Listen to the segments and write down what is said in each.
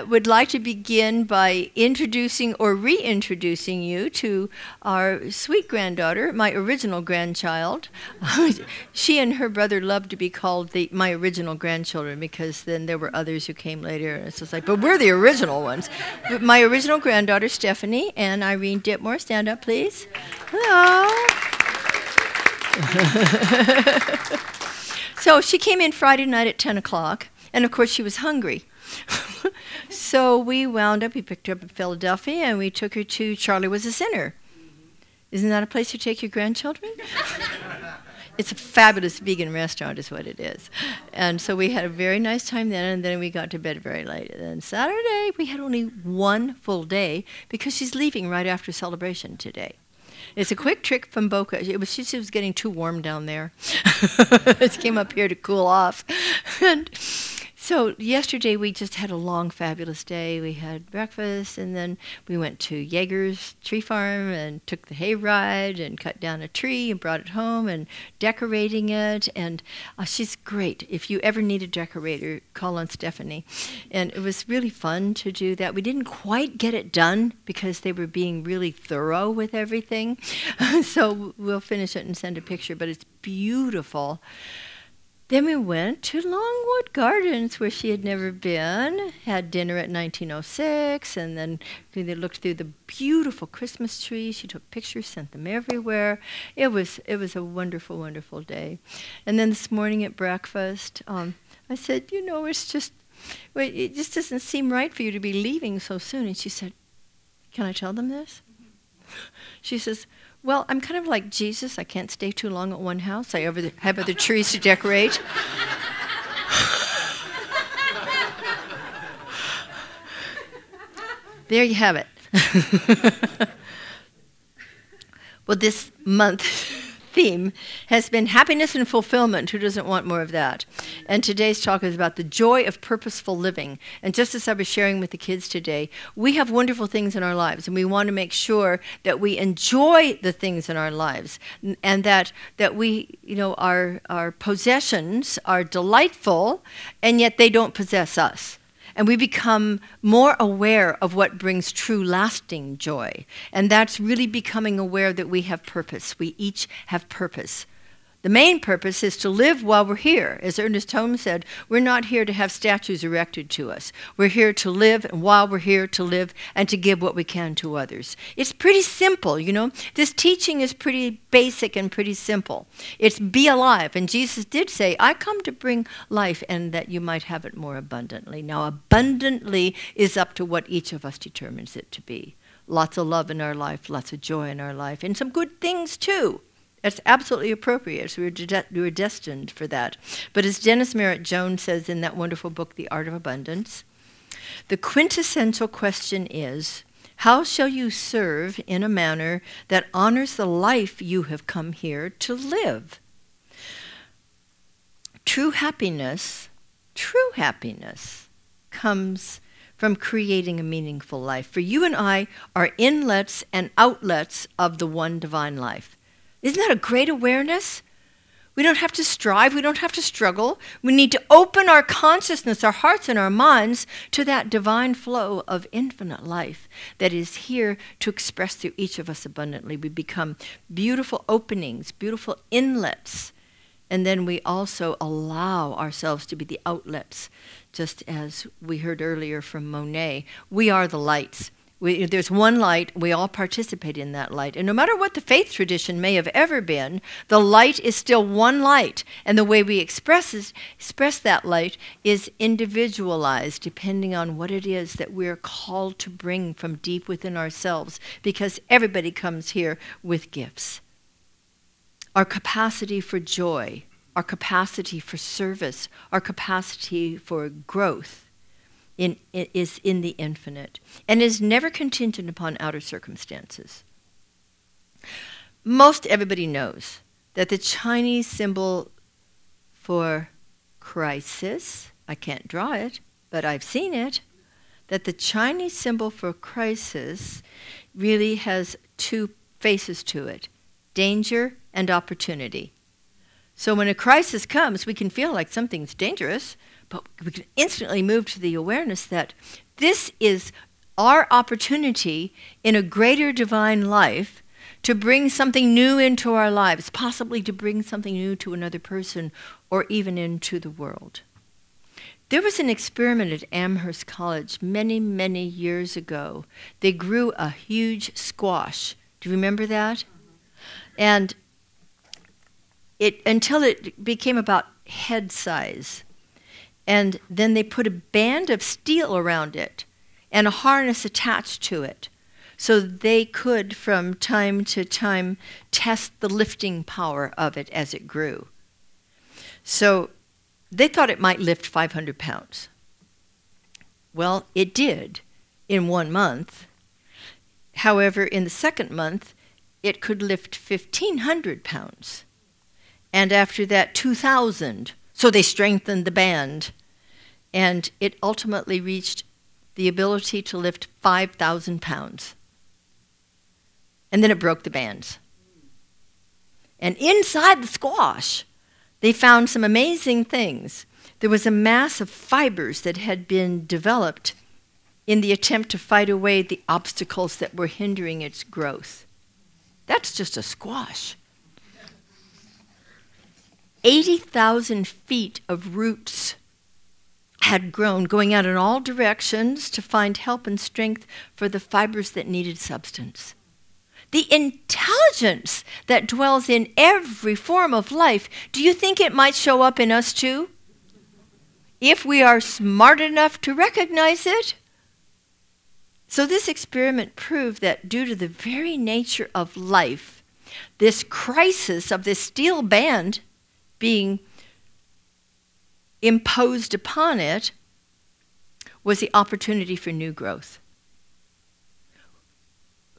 would like to begin by introducing or reintroducing you to our sweet granddaughter, my original grandchild. She and her brother loved to be called my original grandchildren, because then there were others who came later, and it's just like, but we're the original ones. But my original granddaughter, Stephanie, and Irene Ditmore, stand up, please. Hello. So she came in Friday night at 10 o'clock, and of course she was hungry. So we picked her up in Philadelphia, and we took her to Charlie Was a Sinner. Isn't that a place to take your grandchildren? It's a fabulous vegan restaurant is what it is. And so we had a very nice time then, and then we got to bed very late. And then Saturday, we had only one full day because she's leaving right after celebration today. It's a quick trip from Boca. She was getting too warm down there. She came up here to cool off. And so yesterday we just had a long, fabulous day. We had breakfast, and then we went to Jaeger's tree farm and took the hayride and cut down a tree and brought it home and decorating it. And she's great. If you ever need a decorator, call on Stephanie. And it was really fun to do that. We didn't quite get it done because they were being really thorough with everything. So we'll finish it and send a picture, but it's beautiful. Then we went to Longwood Gardens, where she had never been, had dinner at 1906, and then they looked through the beautiful Christmas trees. She took pictures, sent them everywhere. It was a wonderful, wonderful day. And then this morning at breakfast, I said, it just doesn't seem right for you to be leaving so soon. And she said, can I tell them this? She says, well, I'm kind of like Jesus. I can't stay too long at one house. I have other trees to decorate. There you have it. Well, this month's theme has been happiness and fulfillment. Who doesn't want more of that? And today's talk is about the joy of purposeful living. And just as I was sharing with the kids today, we have wonderful things in our lives, and we want to make sure that we enjoy the things in our lives, and that we, our possessions are delightful, and yet they don't possess us. And we become more aware of what brings true lasting joy. And that's really becoming aware that we have purpose. We each have purpose. The main purpose is to live while we're here. As Ernest Holmes said, we're not here to have statues erected to us. We're here to live, and while we're here to live and to give what we can to others. It's pretty simple, This teaching is pretty basic and pretty simple. It's be alive. And Jesus did say, I come to bring life and that you might have it more abundantly. Now, abundantly is up to what each of us determines it to be. Lots of love in our life, lots of joy in our life, and some good things too. It's absolutely appropriate. So we were destined for that. But as Dennis Merritt Jones says in that wonderful book, The Art of Abundance, the quintessential question is, how shall you serve in a manner that honors the life you have come here to live? True happiness comes from creating a meaningful life. For you and I are inlets and outlets of the one divine life. Isn't that a great awareness? We don't have to strive. We don't have to struggle. We need to open our consciousness, our hearts and our minds to that divine flow of infinite life that is here to express through each of us abundantly. We become beautiful openings, beautiful inlets, and then we also allow ourselves to be the outlets, just as we heard earlier from Monet. We are the lights. There's one light, we all participate in that light. And no matter what the faith tradition may have ever been, the light is still one light. And the way we express that light is individualized, depending on what it is that we're called to bring from deep within ourselves, because everybody comes here with gifts. Our capacity for joy, our capacity for service, our capacity for growth, is in the infinite, and is never contingent upon outer circumstances. Most everybody knows that the Chinese symbol for crisis, I can't draw it, but I've seen it, that the Chinese symbol for crisis really has two faces to it, danger and opportunity. So when a crisis comes, we can feel like something's dangerous, But we can instantly move to the awareness that this is our opportunity in a greater divine life to bring something new into our lives, possibly to bring something new to another person or even into the world. There was an experiment at Amherst College many, many years ago. They grew a huge squash. Do you remember that? And until it became about head size. And then they put a band of steel around it and a harness attached to it, so they could, from time to time, test the lifting power of it as it grew. So they thought it might lift 500 pounds. Well, it did in 1 month. However, in the second month, it could lift 1,500 pounds. And after that, 2,000. So they strengthened the band. And it ultimately reached the ability to lift 5,000 pounds. And then it broke the bands. And inside the squash, they found some amazing things. There was a mass of fibers that had been developed in the attempt to fight away the obstacles that were hindering its growth. That's just a squash. 80,000 feet of roots had grown, going out in all directions to find help and strength for the fibers that needed substance. The intelligence that dwells in every form of life, do you think it might show up in us too? If we are smart enough to recognize it? So this experiment proved that due to the very nature of life, this crisis of this steel band being imposed upon it was the opportunity for new growth.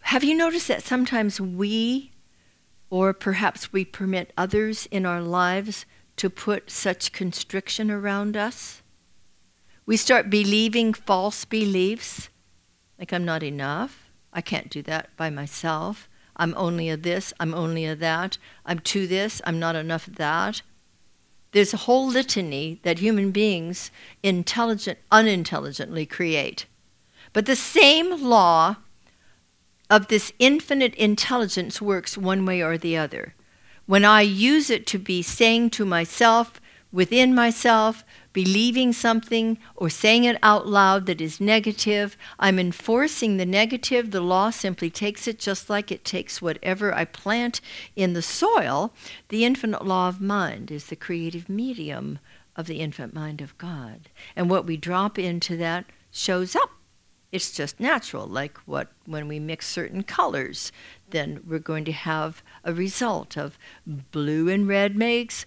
Have you noticed that sometimes we, or perhaps we permit others in our lives to put such constriction around us? We start believing false beliefs, like I'm not enough, I can't do that by myself, I'm only a this, I'm only a that, I'm too this, I'm not enough of that. There's a whole litany that human beings unintelligently create. But the same law of this infinite intelligence works one way or the other. When I use it to be saying to myself, within myself, believing something or saying it out loud that is negative, I'm enforcing the negative. The law simply takes it just like it takes whatever I plant in the soil. The infinite law of mind is the creative medium of the infinite mind of God. And what we drop into that shows up. It's just natural, like when we mix certain colors, then we're going to have a result of blue and red makes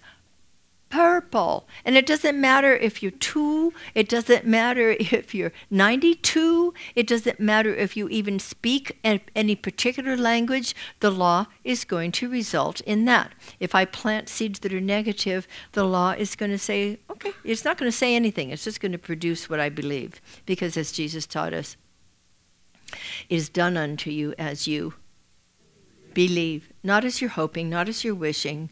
purple. And it doesn't matter if you're 2, it doesn't matter if you're 92, it doesn't matter if you even speak any particular language, the law is going to result in that. If I plant seeds that are negative, the law is going to say, okay, it's not going to say anything, it's just going to produce what I believe. Because as Jesus taught us, it is done unto you as you believe, not as you're hoping, not as you're wishing,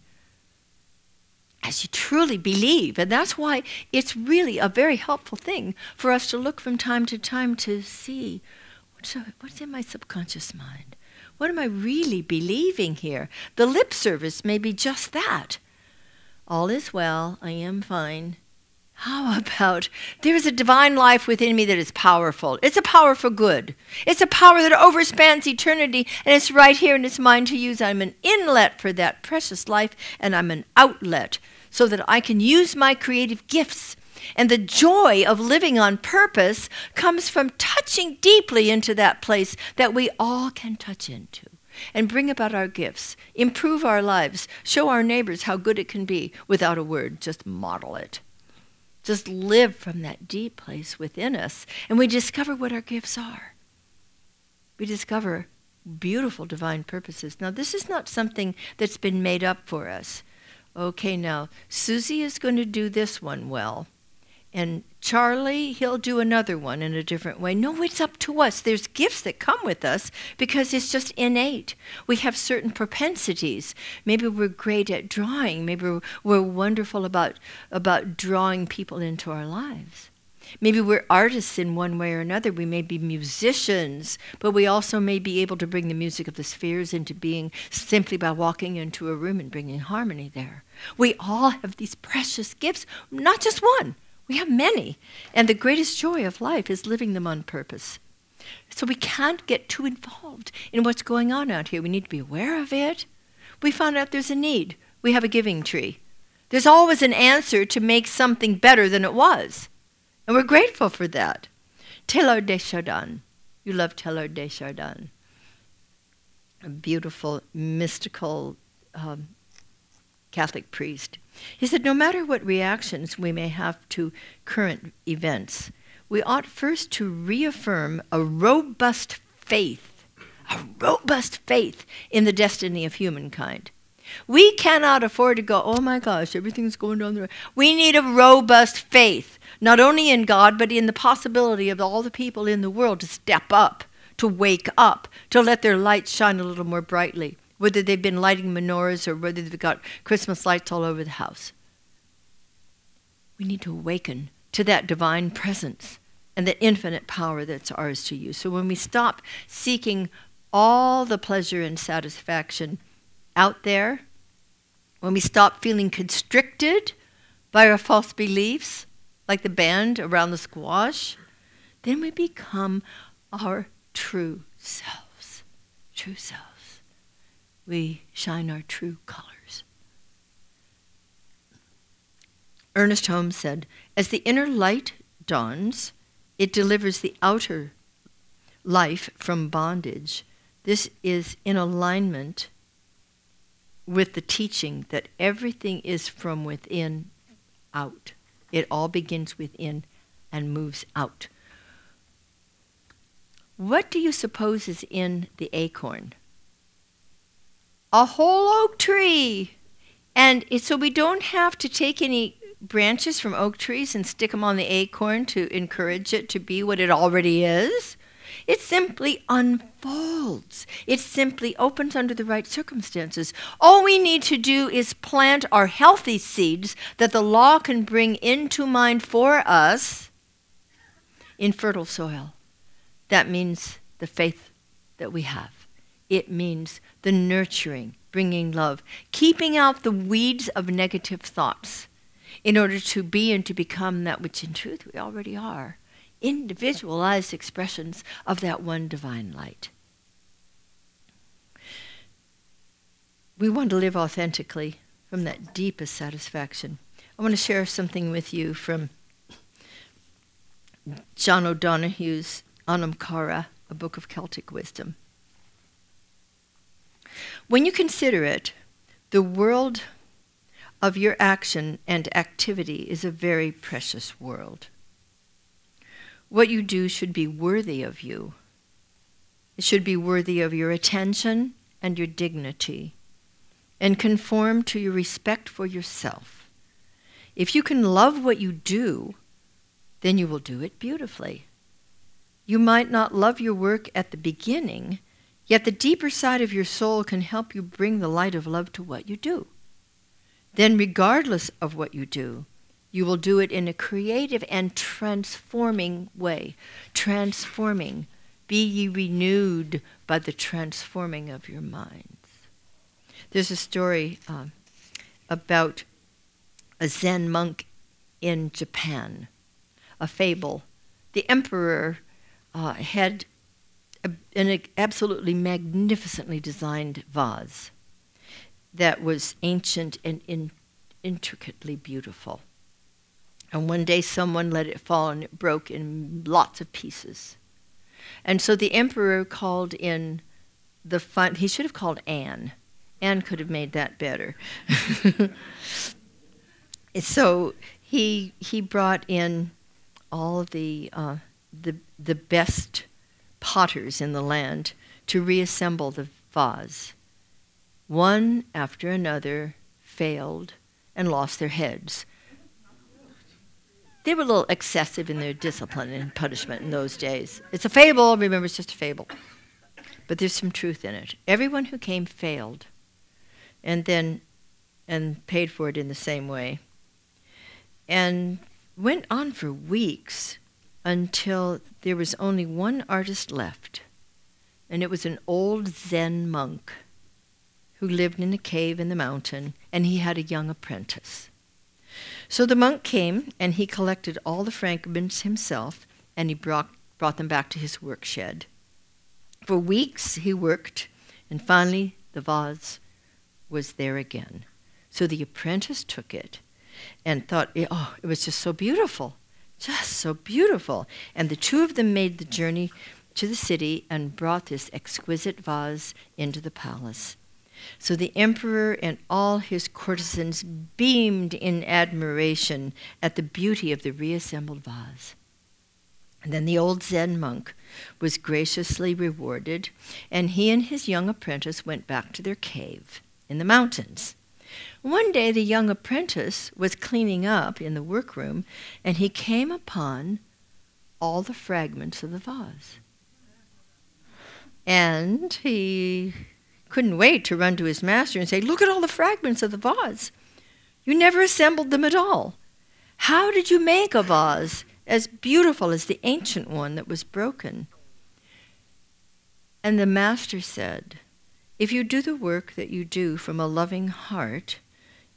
as you truly believe. And that's why it's really a very helpful thing for us to look from time to time to see what's in my subconscious mind. What am I really believing here? The lip service may be just that. All is well, I am fine. How about there is a divine life within me that is powerful. It's a power for good. It's a power that overspans eternity, and it's right here and it's mine to use. I'm an inlet for that precious life, and I'm an outlet so that I can use my creative gifts. And the joy of living on purpose comes from touching deeply into that place that we all can touch into and bring about our gifts, improve our lives, show our neighbors how good it can be without a word. Just model it. Just live from that deep place within us, and we discover what our gifts are. We discover beautiful divine purposes. Now, this is not something that's been made up for us. Okay, now, Susie is going to do this one well, and Charlie, he'll do another one in a different way. No, it's up to us. There's gifts that come with us because it's just innate. We have certain propensities. Maybe we're great at drawing. Maybe we're wonderful about drawing people into our lives. Maybe we're artists in one way or another. We may be musicians, but we also may be able to bring the music of the spheres into being simply by walking into a room and bringing harmony there. We all have these precious gifts, not just one. We have many, and the greatest joy of life is living them on purpose. So we can't get too involved in what's going on out here. We need to be aware of it. We found out there's a need. We have a giving tree. There's always an answer to make something better than it was, and we're grateful for that. Teilhard de Chardin. You love Teilhard de Chardin. A beautiful, mystical Catholic priest. He said, no matter what reactions we may have to current events, we ought first to reaffirm a robust faith in the destiny of humankind. We cannot afford to go, oh my gosh, everything's going down the road. We need a robust faith, not only in God, but in the possibility of all the people in the world to step up, to wake up, to let their light shine a little more brightly. Whether they've been lighting menorahs or whether they've got Christmas lights all over the house. We need to awaken to that divine presence and that infinite power that's ours to use. So when we stop seeking all the pleasure and satisfaction out there, when we stop feeling constricted by our false beliefs, like the band around the squash, then we become our true selves. True selves. We shine our true colors. Ernest Holmes said, as the inner light dawns, it delivers the outer life from bondage. This is in alignment with the teaching that everything is from within out. It all begins within and moves out. What do you suppose is in the acorn? A whole oak tree. And so we don't have to take any branches from oak trees and stick them on the acorn to encourage it to be what it already is. It simply unfolds. It simply opens under the right circumstances. All we need to do is plant our healthy seeds that the law can bring into mind for us in fertile soil. That means the faith that we have. It means the nurturing, bringing love, keeping out the weeds of negative thoughts in order to be and to become that which in truth we already are, individualized expressions of that one divine light. We want to live authentically from that deepest satisfaction. I want to share something with you from John O'Donoghue's Anam Cara, a book of Celtic wisdom. When you consider it, the world of your action and activity is a very precious world. What you do should be worthy of you. It should be worthy of your attention and your dignity, and conform to your respect for yourself. If you can love what you do, then you will do it beautifully. You might not love your work at the beginning, yet the deeper side of your soul can help you bring the light of love to what you do. Then, regardless of what you do, you will do it in a creative and transforming way. Transforming. Be ye renewed by the transforming of your minds. There's a story about a Zen monk in Japan, a fable. The emperor had an absolutely magnificently designed vase that was ancient and intricately beautiful. And one day someone let it fall and it broke in lots of pieces. And so the emperor called in he should have called Anne. Anne could have made that better. So he brought in all the best potters in the land to reassemble the vase. One after another failed and lost their heads. They were a little excessive in their discipline and punishment in those days. It's a fable. Remember, it's just a fable. But there's some truth in it. Everyone who came failed and paid for it in the same way. And went on for weeks until there was only one artist left. And it was an old Zen monk who lived in a cave in the mountain, and he had a young apprentice. So the monk came, and he collected all the fragments himself, and he brought them back to his work shed. For weeks he worked, and finally the vase was there again. So the apprentice took it and thought, oh, it was just so beautiful, just so beautiful. And the two of them made the journey to the city and brought this exquisite vase into the palace. So the emperor and all his courtesans beamed in admiration at the beauty of the reassembled vase. And then the old Zen monk was graciously rewarded, and he and his young apprentice went back to their cave in the mountains. One day the young apprentice was cleaning up in the workroom, and he came upon all the fragments of the vase. And he couldn't wait to run to his master and say, "Look at all the fragments of the vase. You never assembled them at all. How did you make a vase as beautiful as the ancient one that was broken?" And the master said, "If you do the work that you do from a loving heart,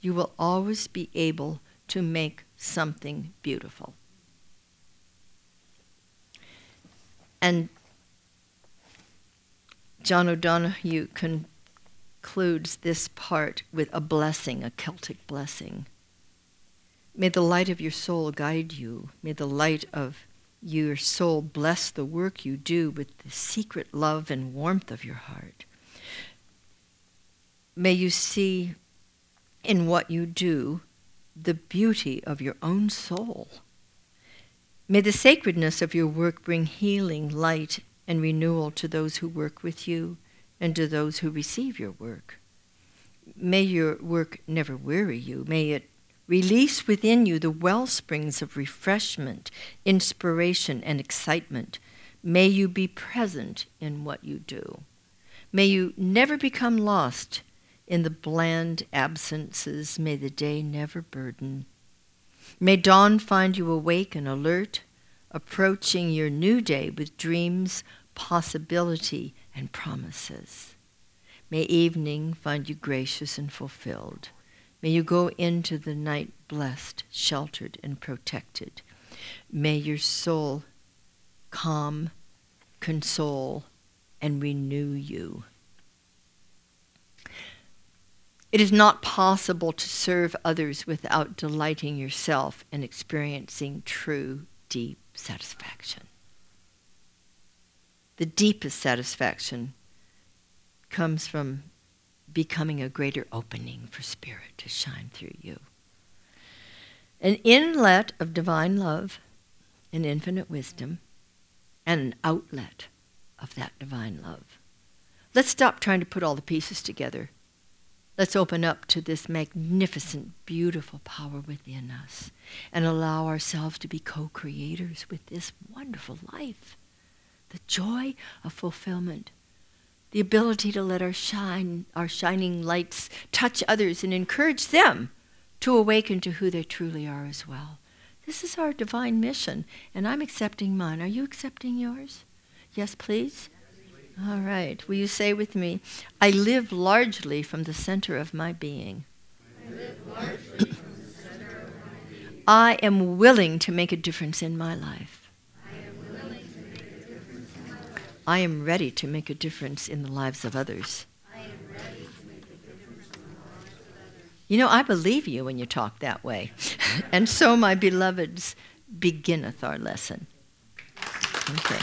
you will always be able to make something beautiful." And John O'Donohue concludes this part with a blessing, a Celtic blessing. May the light of your soul guide you. May the light of your soul bless the work you do with the secret love and warmth of your heart. May you see in what you do the beauty of your own soul. May the sacredness of your work bring healing, light, and renewal to those who work with you and to those who receive your work. May your work never weary you. May it release within you the well springs of refreshment, inspiration, and excitement. May you be present in what you do. May you never become lost in the bland absences. May the day never burden. May dawn find you awake and alert, approaching your new day with dreams, possibility, and promises. May evening find you gracious and fulfilled. May you go into the night blessed, sheltered, and protected. May your soul calm, console, and renew you. It is not possible to serve others without delighting yourself and experiencing true, deep satisfaction. The deepest satisfaction comes from becoming a greater opening for Spirit to shine through you. An inlet of divine love and infinite wisdom, and an outlet of that divine love. Let's stop trying to put all the pieces together. Let's open up to this magnificent, beautiful power within us and allow ourselves to be co-creators with this wonderful life. The joy of fulfillment, the ability to let our shining lights touch others and encourage them to awaken to who they truly are as well. This is our divine mission, and I'm accepting mine. Are you accepting yours? Yes, please? All right. Will you say with me, I live largely from the center of my being. I live largely from the center of my being. I am willing to make a difference in my life. I am willing to make a difference in my life. I am ready to make a difference in the lives of others. I am ready to make a difference in the lives of others. You know, I believe you when you talk that way. And so, my beloveds, beginneth our lesson. Okay.